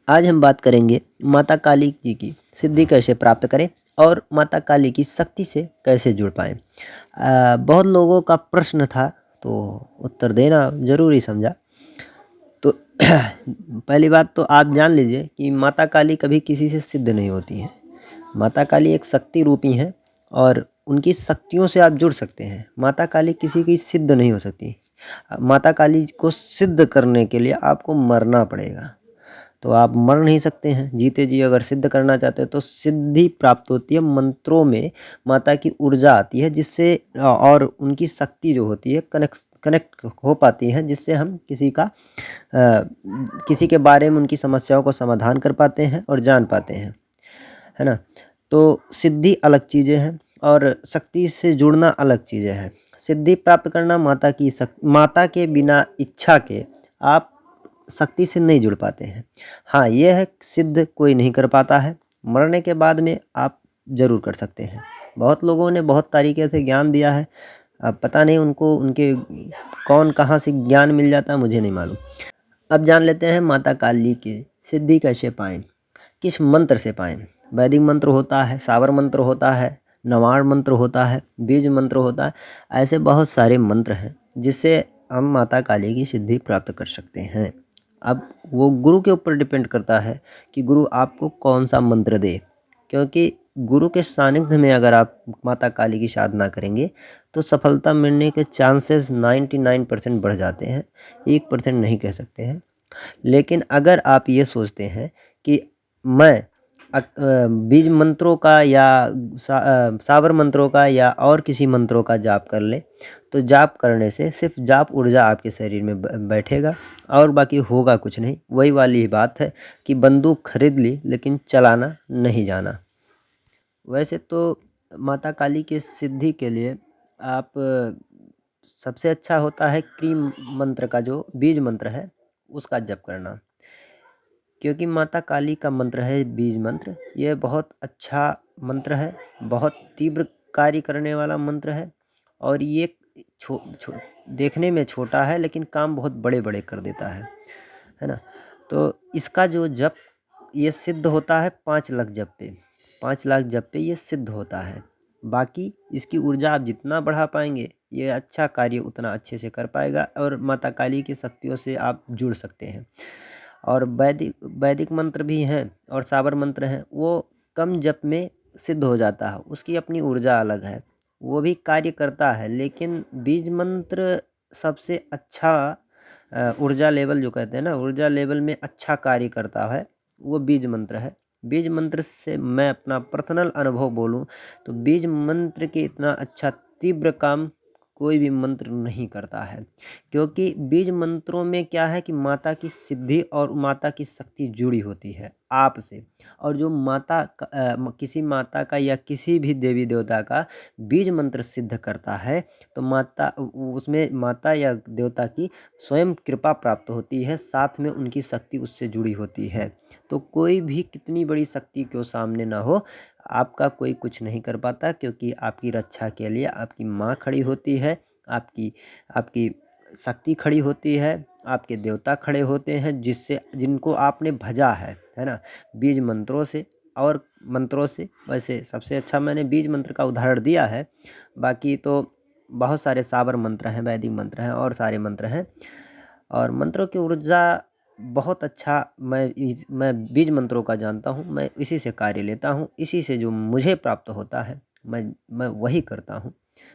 आज हम बात करेंगे माता काली जी की सिद्धि कैसे प्राप्त करें और माता काली की शक्ति से कैसे जुड़ पाएँ। बहुत लोगों का प्रश्न था, तो उत्तर देना ज़रूरी समझा। तो पहली बात तो आप जान लीजिए कि माता काली कभी किसी से सिद्ध नहीं होती हैं। माता काली एक शक्ति रूपी हैं और उनकी शक्तियों से आप जुड़ सकते हैं। माता काली किसी की सिद्ध नहीं हो सकती। माता काली को सिद्ध करने के लिए आपको मरना पड़ेगा। तो आप मर नहीं सकते हैं। जीते जी अगर सिद्ध करना चाहते हैं तो सिद्धि प्राप्त होती है मंत्रों में। माता की ऊर्जा आती है जिससे और उनकी शक्ति जो होती है कनेक्ट हो पाती है, जिससे हम किसी के बारे में उनकी समस्याओं को समाधान कर पाते हैं और जान पाते हैं, है ना। तो सिद्धि अलग चीज़ें हैं और शक्ति से जुड़ना अलग चीज़ें हैं। सिद्धि प्राप्त करना माता के बिना इच्छा के आप शक्ति से नहीं जुड़ पाते हैं। हाँ, ये है सिद्ध कोई नहीं कर पाता है। मरने के बाद में आप ज़रूर कर सकते हैं। बहुत लोगों ने बहुत तरीके से ज्ञान दिया है। अब पता नहीं उनको उनके कौन कहाँ से ज्ञान मिल जाता है, मुझे नहीं मालूम। अब जान लेते हैं माता काली की सिद्धि कैसे पाएँ, किस मंत्र से पाएँ। वैदिक मंत्र होता है, सावर मंत्र होता है, नवार मंत्र होता है, बीज मंत्र होता है। ऐसे बहुत सारे मंत्र हैं जिससे हम माता काली की सिद्धि प्राप्त कर सकते हैं। अब वो गुरु के ऊपर डिपेंड करता है कि गुरु आपको कौन सा मंत्र दे, क्योंकि गुरु के सानिध्य में अगर आप माता काली की साधना करेंगे तो सफलता मिलने के चांसेस 99% बढ़ जाते हैं, 1% नहीं कह सकते हैं। लेकिन अगर आप ये सोचते हैं कि मैं बीज मंत्रों का या सावर मंत्रों का या और किसी मंत्रों का जाप कर ले, तो जाप करने से सिर्फ जाप ऊर्जा आपके शरीर में बैठेगा और बाकी होगा कुछ नहीं। वही वाली बात है कि बंदूक खरीद ली लेकिन चलाना नहीं जाना। वैसे तो माता काली के सिद्धि के लिए आप सबसे अच्छा होता है क्रीम मंत्र का, जो बीज मंत्र है उसका जप करना, क्योंकि माता काली का मंत्र है बीज मंत्र। ये बहुत अच्छा मंत्र है, बहुत तीव्र कार्य करने वाला मंत्र है और ये छो, छो, देखने में छोटा है लेकिन काम बहुत बड़े बड़े कर देता है ना। तो इसका जो जप ये सिद्ध होता है 5 लाख जप पे। 5 लाख जप पे ये सिद्ध होता है। बाकी इसकी ऊर्जा आप जितना बढ़ा पाएंगे ये अच्छा कार्य उतना अच्छे से कर पाएगा और माता काली की शक्तियों से आप जुड़ सकते हैं। और वैदिक वैदिक मंत्र भी हैं और साबर मंत्र हैं, वो कम जप में सिद्ध हो जाता है। उसकी अपनी ऊर्जा अलग है, वो भी कार्य करता है। लेकिन बीज मंत्र सबसे अच्छा ऊर्जा लेवल जो कहते हैं ना, ऊर्जा लेवल में अच्छा कार्य करता है, वो बीज मंत्र है। बीज मंत्र से मैं अपना पर्सनल अनुभव बोलूं तो बीज मंत्र के इतना अच्छा तीव्र काम कोई भी मंत्र नहीं करता है, क्योंकि बीज मंत्रों में क्या है कि माता की सिद्धि और माता की शक्ति जुड़ी होती है आपसे। और जो किसी माता का या किसी भी देवी देवता का बीज मंत्र सिद्ध करता है तो उसमें माता या देवता की स्वयं कृपा प्राप्त होती है, साथ में उनकी शक्ति उससे जुड़ी होती है। तो कोई भी कितनी बड़ी शक्ति क्यों सामने ना हो, आपका कोई कुछ नहीं कर पाता, क्योंकि आपकी रक्षा के लिए आपकी माँ खड़ी होती है, आपकी आपकी शक्ति खड़ी होती है, आपके देवता खड़े होते हैं जिनको आपने भजा है ना, बीज मंत्रों से और मंत्रों से। वैसे सबसे अच्छा मैंने बीज मंत्र का उदाहरण दिया है, बाकी तो बहुत सारे साबर मंत्र हैं, वैदिक मंत्र हैं और सारे मंत्र हैं। और मंत्रों की ऊर्जा बहुत अच्छा मैं बीज मंत्रों का जानता हूँ, मैं इसी से कार्य लेता हूँ, इसी से जो मुझे प्राप्त होता है मैं वही करता हूँ।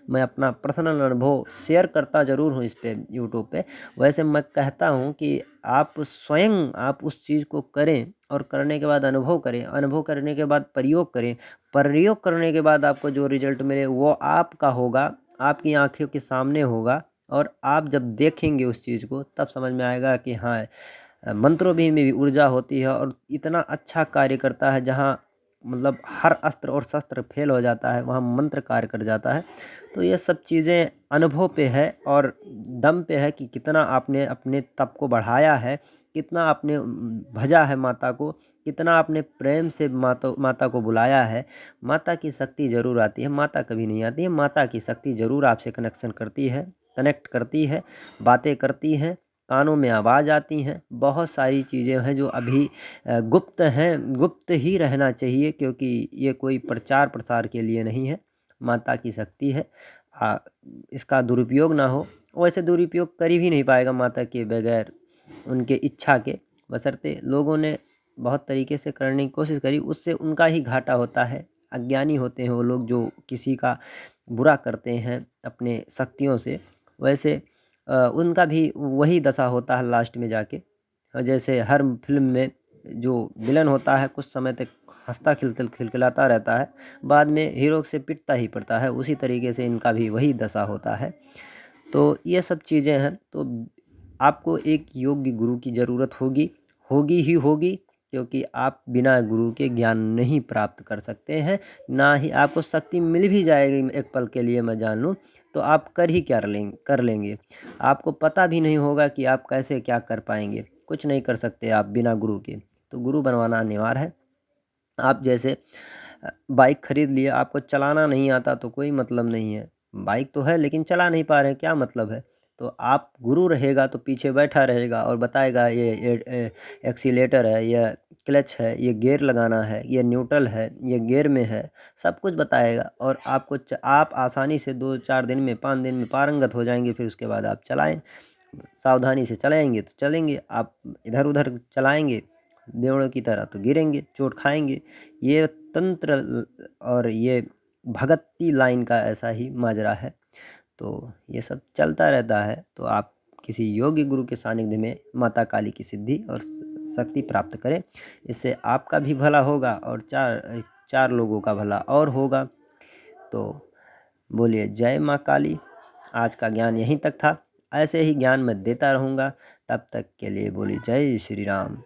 मैं अपना पर्सनल अनुभव शेयर करता ज़रूर हूँ इस पे यूट्यूब पे। वैसे मैं कहता हूँ कि आप स्वयं आप उस चीज़ को करें और करने के बाद अनुभव करें, अनुभव करने के बाद प्रयोग करें, प्रयोग करने के बाद आपको जो रिजल्ट मिले वो आपका होगा, आपकी आँखों के सामने होगा। और आप जब देखेंगे उस चीज़ को तब समझ में आएगा कि हाँ, मंत्रों में भी ऊर्जा होती है और इतना अच्छा कार्य करता है। जहाँ मतलब हर अस्त्र और शस्त्र फेल हो जाता है वहाँ मंत्र कार्य कर जाता है। तो ये सब चीज़ें अनुभव पे है और दम पे है कि कितना आपने अपने तप को बढ़ाया है, कितना आपने भजा है माता को, कितना आपने प्रेम से माता को बुलाया है। माता की शक्ति ज़रूर आती है, माता कभी नहीं आती है। माता की शक्ति ज़रूर आपसे कनेक्ट करती है, बातें करती हैं कानों में आवाज़ आती हैं। बहुत सारी चीज़ें हैं जो अभी गुप्त हैं, गुप्त ही रहना चाहिए, क्योंकि ये कोई प्रचार प्रसार के लिए नहीं है, माता की शक्ति है। इसका दुरुपयोग ना हो। वैसे दुरुपयोग कर ही भी नहीं पाएगा माता के बगैर, उनके इच्छा के, बशर्ते लोगों ने बहुत तरीके से करने की कोशिश करी, उससे उनका ही घाटा होता है। अज्ञानी होते हैं वो लोग जो किसी का बुरा करते हैं अपने शक्तियों से, वैसे उनका भी वही दशा होता है लास्ट में जाके। जैसे हर फिल्म में जो विलन होता है कुछ समय तक हंसता खिलखिलाता रहता है, बाद में हीरो से पिटता ही पड़ता है, उसी तरीके से इनका भी वही दशा होता है। तो ये सब चीज़ें हैं। तो आपको एक योग्य गुरु की ज़रूरत होगी, होगी ही होगी, क्योंकि आप बिना गुरु के ज्ञान नहीं प्राप्त कर सकते हैं। ना ही आपको शक्ति मिल भी जाएगी एक पल के लिए, मैं जान लूँ, तो आप कर लेंगे। आपको पता भी नहीं होगा कि आप कैसे क्या कर पाएंगे। कुछ नहीं कर सकते आप बिना गुरु के। तो गुरु बनवाना अनिवार्य है। आप जैसे बाइक खरीद लिए, आपको चलाना नहीं आता तो कोई मतलब नहीं है। बाइक तो है लेकिन चला नहीं पा रहे हैं, क्या मतलब है? तो आप गुरु रहेगा तो पीछे बैठा रहेगा और बताएगा ये एक्सीलेटर है, यह क्लच है, ये गियर लगाना है, ये न्यूट्रल है, ये गियर में है, सब कुछ बताएगा। और आप आसानी से 2-4 दिन में 5 दिन में पारंगत हो जाएंगे। फिर उसके बाद आप चलाएं, सावधानी से चलाएंगे तो चलेंगे। आप इधर उधर चलाएंगे बेवड़ों की तरह तो गिरेंगे, चोट खाएंगे। ये तंत्र और ये भगती लाइन का ऐसा ही माजरा है। तो ये सब चलता रहता है। तो आप किसी योग्य गुरु के सानिध्य में माता काली की सिद्धि और शक्ति प्राप्त करें। इससे आपका भी भला होगा और चार लोगों का भला और होगा। तो बोलिए जय माँ काली। आज का ज्ञान यहीं तक था। ऐसे ही ज्ञान मैं देता रहूँगा। तब तक के लिए बोलिए जय श्री राम।